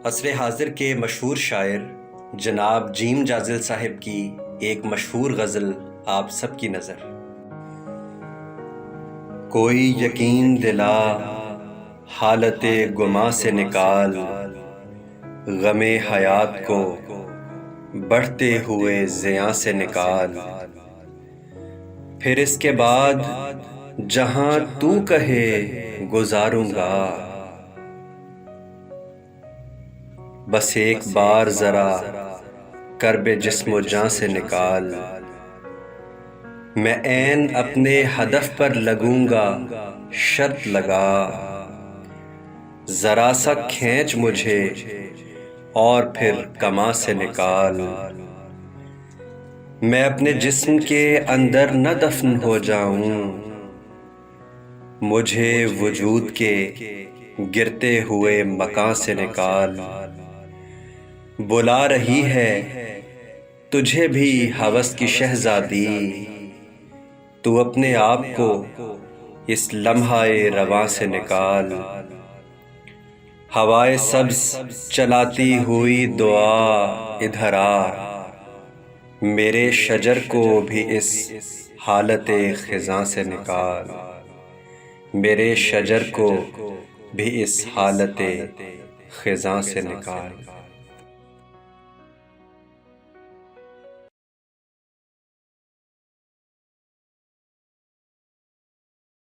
عصر حاضر کے مشہور شاعر جناب جیم جازل صاحب کی ایک مشہور غزل آپ سب کی نظر۔ کوئی یقین دلا حالت گما سے نکال، غم حیات کو بڑھتے ہوئے زیاں سے نکال، پھر اس کے بعد جہاں تو کہے گزاروں گا، بس ایک بار ذرا کرب جسم و جاں سے نکال، میں عین اپنے ہدف پر لگوں گا شرط لگا، ذرا سا کھینچ مجھے اور پھر کماں سے نکال، میں اپنے جسم کے اندر نہ دفن ہو جاؤں، مجھے وجود کے گرتے ہوئے مکاں سے نکال، بلا رہی ہے تجھے بھی ہوس کی شہزادی، تو اپنے آپ کو اس لمحہ رواں سے نکال، ہوائے سبز چلاتی ہوئی دعا ادھر آ، میرے شجر کو بھی اس حالت خزاں سے نکال، میرے شجر کو بھی اس حالت خزاں سے نکال۔